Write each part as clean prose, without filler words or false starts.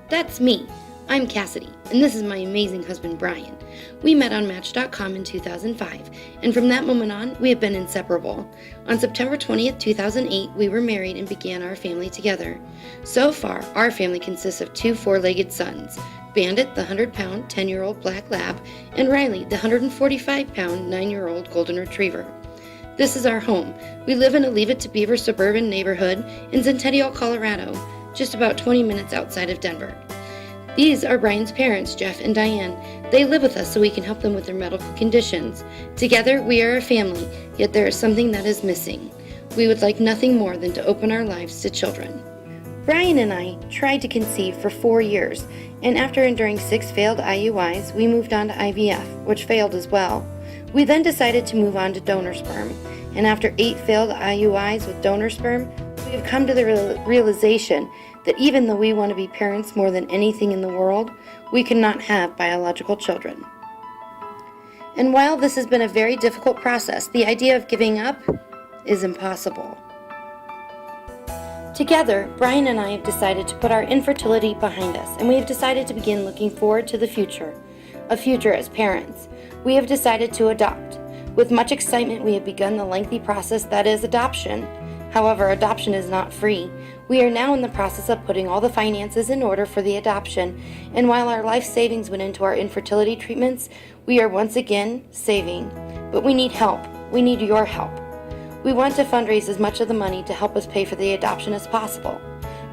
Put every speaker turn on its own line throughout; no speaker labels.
That's me. I'm Cassidy, and this is my amazing husband, Brian. We met on Match.com in 2005, and from that moment on, we have been inseparable. On September 20th, 2008, we were married and began our family together. So far, our family consists of two four-legged sons, Bandit, the 100-pound, 10-year-old black lab, and Riley, the 145-pound, 9-year-old golden retriever. This is our home. We live in a Leave It to Beaver suburban neighborhood in Centennial, Colorado, just about 20 minutes outside of Denver. These are Brian's parents, Jeff and Diane. They live with us so we can help them with their medical conditions. Together, we are a family, yet there is something that is missing. We would like nothing more than to open our lives to children. Brian and I tried to conceive for 4 years, and after enduring 6 failed IUIs, we moved on to IVF, which failed as well. We then decided to move on to donor sperm, and after 8 failed IUIs with donor sperm, we have come to the realization that even though we want to be parents more than anything in the world, we cannot have biological children. And while this has been a very difficult process, the idea of giving up is impossible. Together, Brian and I have decided to put our infertility behind us, and we have decided to begin looking forward to the future, a future as parents. We have decided to adopt. With much excitement, we have begun the lengthy process that is adoption. However, adoption is not free. We are now in the process of putting all the finances in order for the adoption, and while our life savings went into our infertility treatments, we are once again saving. But we need help. We need your help. We want to fundraise as much of the money to help us pay for the adoption as possible.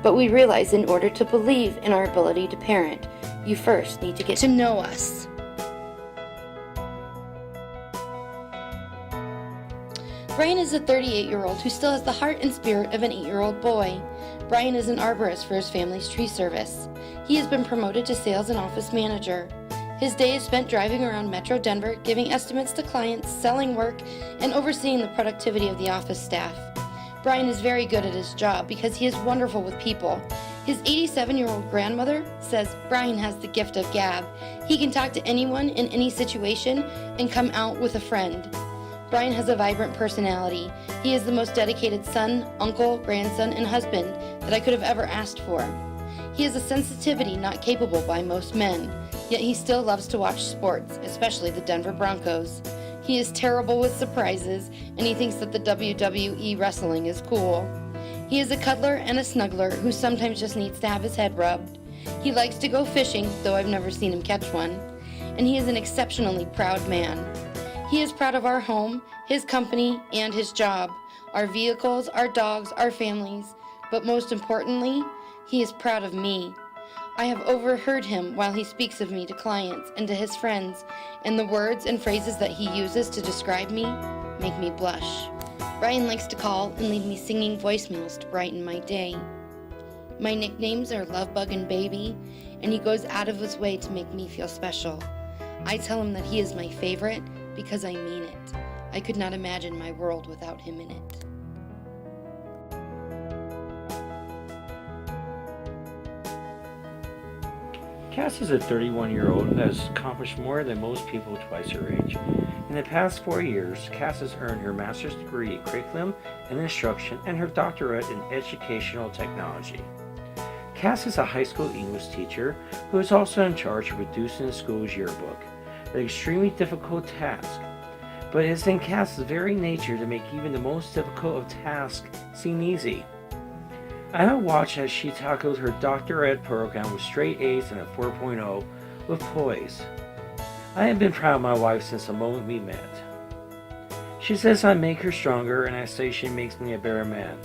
But we realize in order to believe in our ability to parent, you first need to get to know us. Brian is a 38-year-old who still has the heart and spirit of an 8-year-old boy. Brian is an arborist for his family's tree service. He has been promoted to sales and office manager. His day is spent driving around Metro Denver, giving estimates to clients, selling work, and overseeing the productivity of the office staff. Brian is very good at his job because he is wonderful with people. His 87-year-old grandmother says Brian has the gift of gab. He can talk to anyone in any situation and come out with a friend. Brian has a vibrant personality. He is the most dedicated son, uncle, grandson, and husband that I could have ever asked for. He has a sensitivity not capable by most men, yet he still loves to watch sports, especially the Denver Broncos. He is terrible with surprises, and he thinks that the WWE wrestling is cool. He is a cuddler and a snuggler who sometimes just needs to have his head rubbed. He likes to go fishing, though I've never seen him catch one. And he is an exceptionally proud man. He is proud of our home, his company, and his job, our vehicles, our dogs, our families, but most importantly, he is proud of me. I have overheard him while he speaks of me to clients and to his friends, and the words and phrases that he uses to describe me make me blush. Brian likes to call and leave me singing voicemails to brighten my day. My nicknames are Lovebug and Baby, and he goes out of his way to make me feel special. I tell him that he is my favorite because I mean it. I could not imagine my world without him in it.
Cass is a 31-year-old who has accomplished more than most people twice her age. In the past 4 years, Cass has earned her master's degree in curriculum and instruction and her doctorate in educational technology. Cass is a high school English teacher who is also in charge of producing the school's yearbook, an extremely difficult task, but it is in Cass's very nature to make even the most difficult of tasks seem easy. I have watched as she tackled her doctorate program with straight A's and a 4.0 with poise. I have been proud of my wife since the moment we met. She says I make her stronger, and I say she makes me a better man.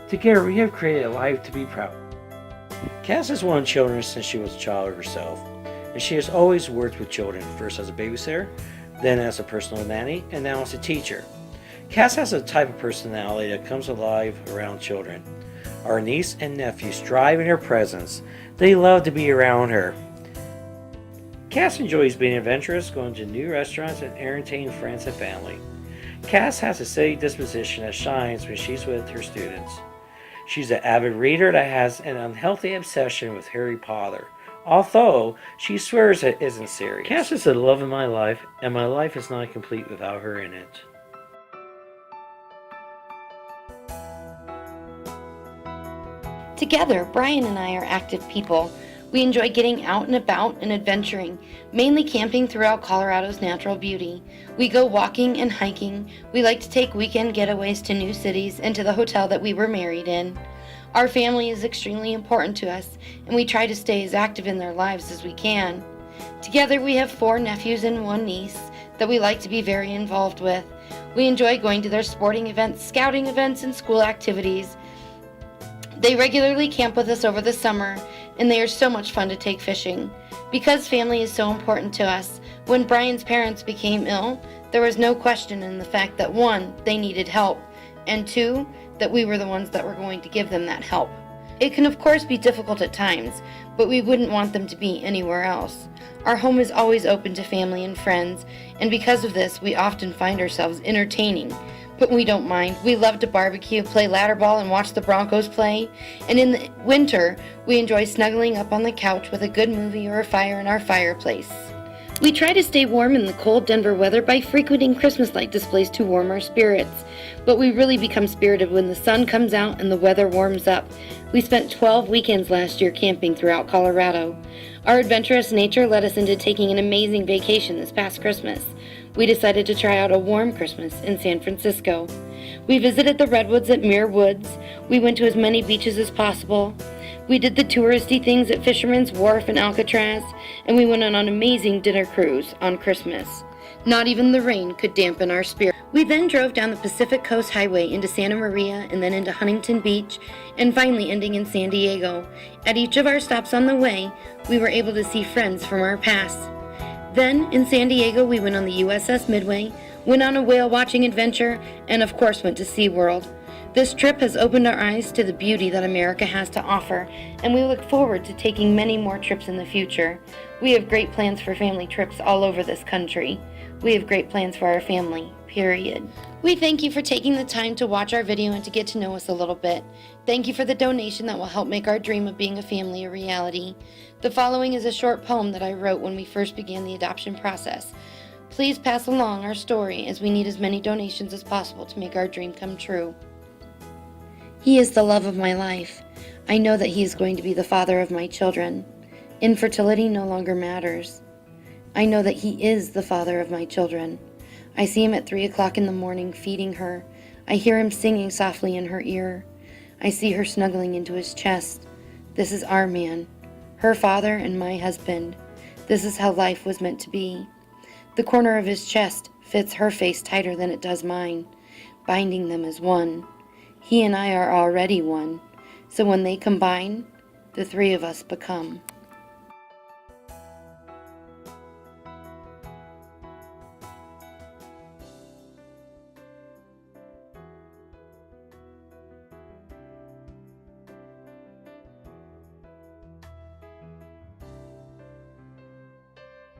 Together we have created a life to be proud of. Cass has wanted children since she was a child herself, and she has always worked with children, first as a babysitter, then as a personal nanny, and now as a teacher. Cass has a type of personality that comes alive around children. Our niece and nephews thrive in her presence. They love to be around her. Cass enjoys being adventurous, going to new restaurants, and entertaining friends and family. Cass has a steady disposition that shines when she's with her students. She's an avid reader that has an unhealthy obsession with Harry Potter, although she swears it isn't serious. Cass is the love of my life, and my life is not complete without her in it.
Together, Brian and I are active people. We enjoy getting out and about and adventuring, mainly camping throughout Colorado's natural beauty. We go walking and hiking. We like to take weekend getaways to new cities and to the hotel that we were married in. Our family is extremely important to us, and we try to stay as active in their lives as we can. Together we have 4 nephews and 1 niece that we like to be very involved with. We enjoy going to their sporting events, scouting events, and school activities. They regularly camp with us over the summer, and they are so much fun to take fishing. Because family is so important to us, when Brian's parents became ill, there was no question in the fact that 1, they needed help, and 2, that we were the ones that were going to give them that help. It can of course be difficult at times, but we wouldn't want them to be anywhere else. Our home is always open to family and friends, and because of this, we often find ourselves entertaining. But we don't mind. We love to barbecue, play ladder ball, and watch the Broncos play. And in the winter, we enjoy snuggling up on the couch with a good movie or a fire in our fireplace. We try to stay warm in the cold Denver weather by frequenting Christmas light displays to warm our spirits. But we really become spirited when the sun comes out and the weather warms up. We spent 12 weekends last year camping throughout Colorado. Our adventurous nature led us into taking an amazing vacation this past Christmas. We decided to try out a warm Christmas in San Francisco. We visited the redwoods at Muir Woods. We went to as many beaches as possible. We did the touristy things at Fisherman's Wharf and Alcatraz, and we went on an amazing dinner cruise on Christmas. Not even the rain could dampen our spirit. We then drove down the Pacific Coast Highway into Santa Maria and then into Huntington Beach, and finally ending in San Diego. At each of our stops on the way, we were able to see friends from our past. Then, in San Diego, we went on the USS Midway, went on a whale watching adventure, and of course went to SeaWorld. This trip has opened our eyes to the beauty that America has to offer, and we look forward to taking many more trips in the future. We have great plans for family trips all over this country. We have great plans for our family, period. We thank you for taking the time to watch our video and to get to know us a little bit. Thank you for the donation that will help make our dream of being a family a reality. The following is a short poem that I wrote when we first began the adoption process. Please pass along our story as we need as many donations as possible to make our dream come true. He is the love of my life. I know that he is going to be the father of my children. Infertility no longer matters. I know that he is the father of my children. I see him at 3 o'clock in the morning feeding her. I hear him singing softly in her ear. I see her snuggling into his chest. This is our man, her father and my husband. This is how life was meant to be. The corner of his chest fits her face tighter than it does mine, binding them as one. He and I are already one, so when they combine, the 3 of us become.